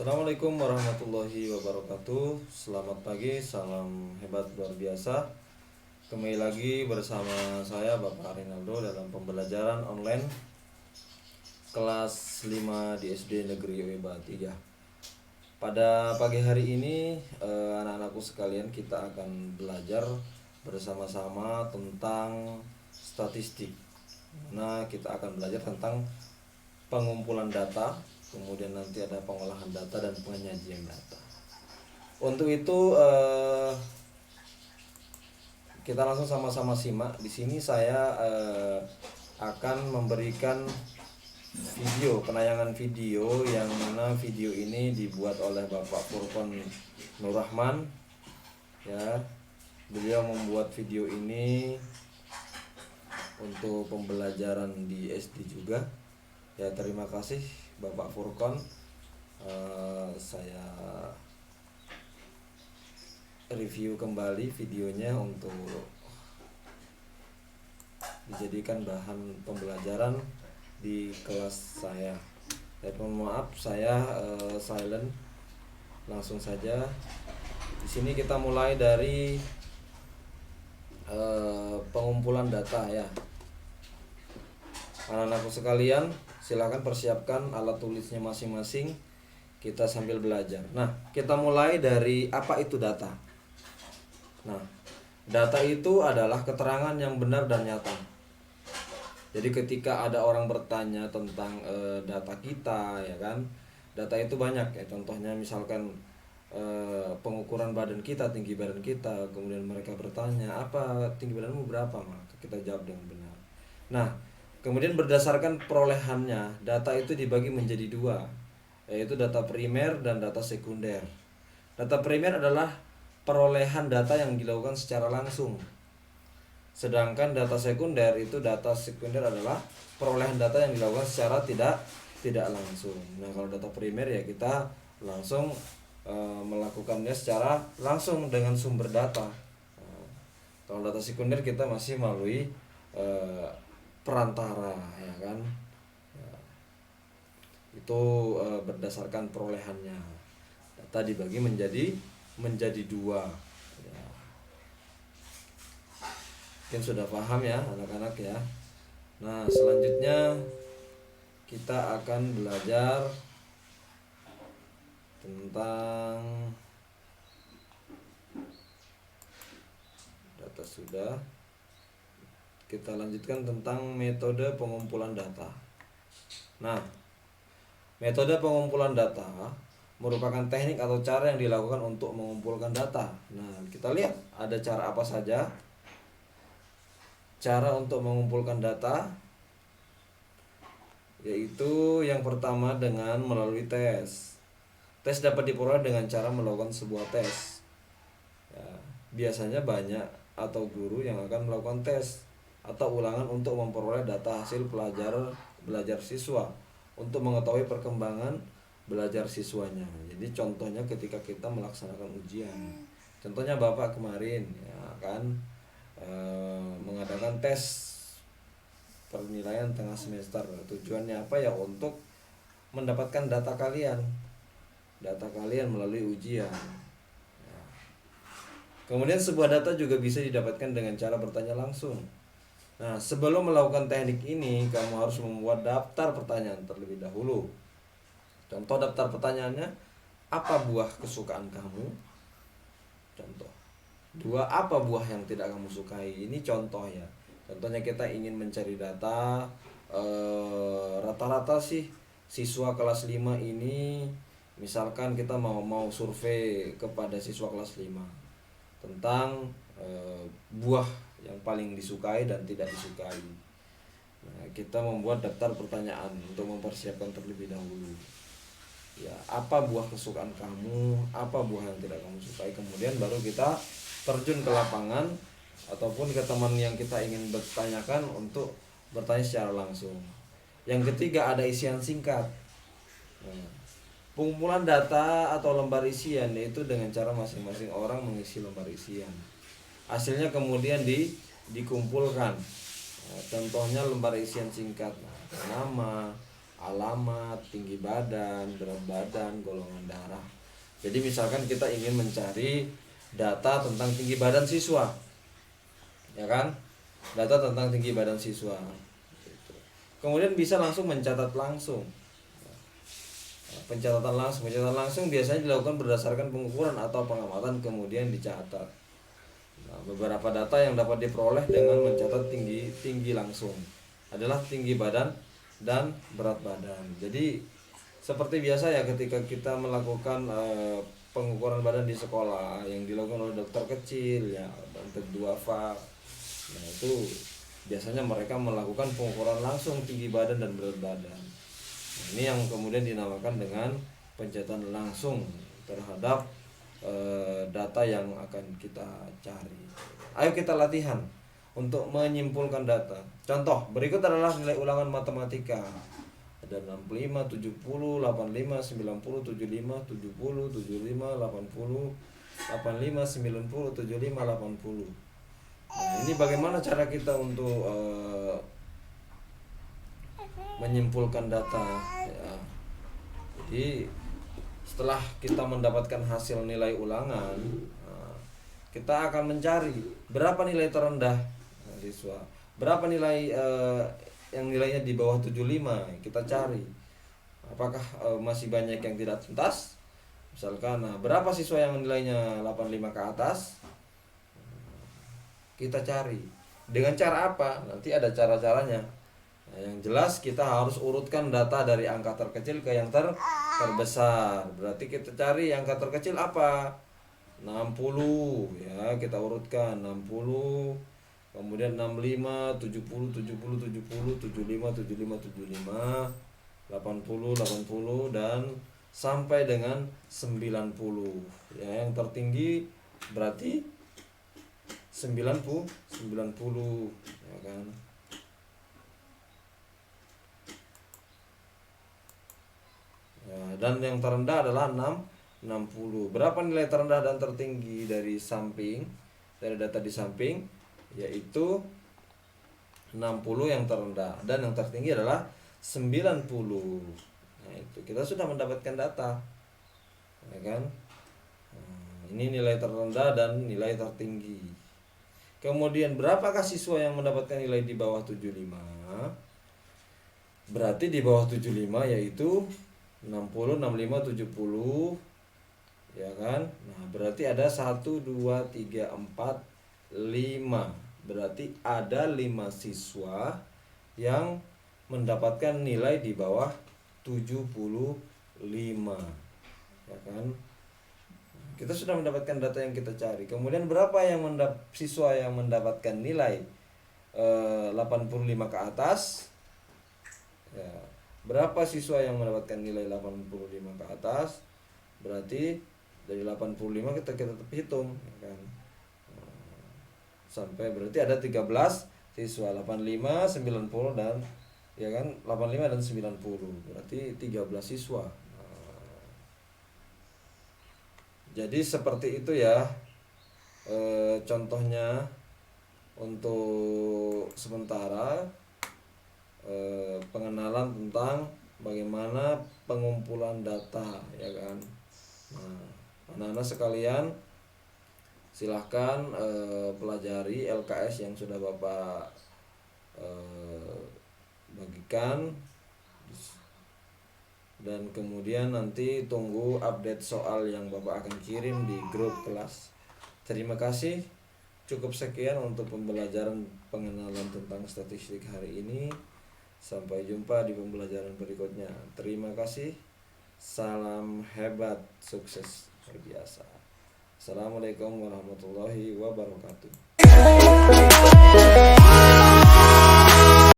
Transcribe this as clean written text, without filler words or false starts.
Assalamualaikum warahmatullahi wabarakatuh. Selamat pagi, salam hebat luar biasa. Kembali lagi bersama saya Bapak Rinaldo dalam pembelajaran online kelas 5 di SD Negeri Weba 3. Pada pagi hari ini anak-anakku sekalian, kita akan belajar bersama-sama tentang statistik. Nah, kita akan belajar tentang pengumpulan data, kemudian nanti ada pengolahan data dan penyajian data. Untuk itu kita langsung sama-sama simak. Di sini saya akan memberikan penayangan video yang mana video ini dibuat oleh Bapak Furqon Nurrahman. Ya, beliau membuat video ini untuk pembelajaran di SD juga. Ya, terima kasih Bapak Furqon. Saya review kembali videonya untuk dijadikan bahan pembelajaran di kelas saya. Mohon maaf saya silent. Langsung saja. Di sini kita mulai dari pengumpulan data ya. Anak-anakku sekalian, silakan persiapkan alat tulisnya masing-masing. Kita sambil belajar. Nah, kita mulai dari apa itu data. Nah, data itu adalah keterangan yang benar dan nyata. Jadi ketika ada orang bertanya tentang data kita, ya kan, data itu banyak ya. Contohnya misalkan pengukuran badan kita, tinggi badan kita, kemudian mereka bertanya, apa tinggi badanmu berapa, maka kita jawab dengan benar. Nah, kemudian berdasarkan perolehannya, data itu dibagi menjadi dua, yaitu data primer dan data sekunder. Data primer adalah perolehan data yang dilakukan secara langsung. Sedangkan data sekunder adalah perolehan data yang dilakukan secara tidak langsung. Nah, kalau data primer ya kita langsung melakukannya secara langsung dengan sumber data. Kalau data sekunder kita masih melalui perantara, ya kan. Itu berdasarkan perolehannya. Data dibagi menjadi dua. Ya. Mungkin sudah paham ya anak-anak ya. Nah, selanjutnya kita akan belajar tentang data sudah. Kita lanjutkan tentang metode pengumpulan data. Nah, metode pengumpulan data merupakan teknik atau cara yang dilakukan untuk mengumpulkan data. Nah, kita lihat ada cara apa saja. Cara untuk mengumpulkan data yaitu yang pertama dengan melalui tes. Tes dapat diperoleh dengan cara melakukan sebuah tes. Ya, biasanya banyak atau guru yang akan melakukan tes atau ulangan untuk memperoleh data hasil belajar siswa untuk mengetahui perkembangan belajar siswanya. Jadi contohnya ketika kita melaksanakan ujian. Contohnya Bapak kemarin ya kan mengadakan tes penilaian tengah semester. Tujuannya apa ya? Untuk mendapatkan data kalian melalui ujian. Ya. Kemudian sebuah data juga bisa didapatkan dengan cara bertanya langsung. Nah, sebelum melakukan teknik ini, kamu harus membuat daftar pertanyaan terlebih dahulu. Contoh daftar pertanyaannya, apa buah kesukaan kamu? Contoh. 2, apa buah yang tidak kamu sukai? Ini contoh ya. Contohnya kita ingin mencari data rata-rata sih siswa kelas 5 ini, misalkan kita mau survei kepada siswa kelas 5 tentang buah yang paling disukai dan tidak disukai. Nah, kita membuat daftar pertanyaan untuk mempersiapkan terlebih dahulu. Ya, apa buah kesukaan kamu, apa buah yang tidak kamu sukai, kemudian baru kita terjun ke lapangan ataupun ke teman yang kita ingin bertanyakan untuk bertanya secara langsung. Yang ketiga ada isian singkat. Nah, pengumpulan data atau lembar isian yaitu dengan cara masing-masing orang mengisi lembar isian. Hasilnya kemudian dikumpulkan. Nah, contohnya lembar isian singkat, nama, alamat, tinggi badan, berat badan, golongan darah. Jadi misalkan kita ingin mencari data tentang tinggi badan siswa, ya kan? Data tentang tinggi badan siswa. Kemudian bisa langsung mencatat langsung. Pencatatan langsung biasanya dilakukan berdasarkan pengukuran atau pengamatan kemudian dicatat. Nah, beberapa data yang dapat diperoleh dengan mencatat tinggi langsung adalah tinggi badan dan berat badan. Jadi seperti biasa ya, ketika kita melakukan pengukuran badan di sekolah yang dilakukan oleh dokter kecil ya, untuk 2 nah itu biasanya mereka melakukan pengukuran langsung tinggi badan dan berat badan. Nah, ini yang kemudian dinamakan dengan pencatatan langsung terhadap data yang akan kita cari. Ayo kita latihan untuk menyimpulkan data. Contoh berikut adalah nilai ulangan matematika. Ada 65, 70, 85, 90, 75, 70, 75, 80, 85, 90, 75, 80. Nah, ini bagaimana cara kita untuk menyimpulkan data ya. Jadi setelah kita mendapatkan hasil nilai ulangan, kita akan mencari berapa nilai terendah siswa, berapa nilai yang nilainya di bawah 75. Kita cari apakah masih banyak yang tidak tuntas misalkan. Nah, berapa siswa yang nilainya 85 ke atas, kita cari. Dengan cara apa? Nanti ada cara-caranya. Nah, yang jelas kita harus urutkan data dari angka terkecil ke yang terbesar. Berarti kita cari angka terkecil apa? 60 ya, kita urutkan 60, kemudian 65, 70, 70, 70, 75, 75, 75, 80, 80 dan sampai dengan 90. Ya, yang tertinggi berarti 90 ya kan. Ya, dan yang terendah adalah 60. Berapa nilai terendah dan tertinggi dari data di samping? Yaitu 60 yang terendah dan yang tertinggi adalah 90. Nah, itu kita sudah mendapatkan data. Ya kan? Nah, ini nilai terendah dan nilai tertinggi. Kemudian berapakah siswa yang mendapatkan nilai di bawah 75? Berarti di bawah 75 yaitu 60, 65, 70 ya kan. Nah, berarti ada 1, 2, 3, 4, 5. Berarti ada 5 siswa yang mendapatkan nilai di bawah 75 ya kan. Kita sudah mendapatkan data yang kita cari. Kemudian berapa yang siswa yang mendapatkan nilai 85 ke atas ya. Berapa siswa yang mendapatkan nilai 85 ke atas? Berarti dari 85 kita hitung ya kan. Sampai berarti ada 13 siswa, 85, 90 dan ya kan, 85 dan 90. Berarti 13 siswa. Jadi seperti itu ya contohnya untuk sementara pengenalan tentang bagaimana pengumpulan data ya kan. Nah, anak-anak sekalian silahkan pelajari LKS yang sudah Bapak bagikan, dan kemudian nanti tunggu update soal yang Bapak akan kirim di grup kelas. Terima kasih. Cukup sekian untuk pembelajaran pengenalan tentang statistik hari ini. Sampai jumpa di pembelajaran berikutnya. Terima kasih. Salam hebat, sukses luar biasa. Assalamualaikum warahmatullahi wabarakatuh.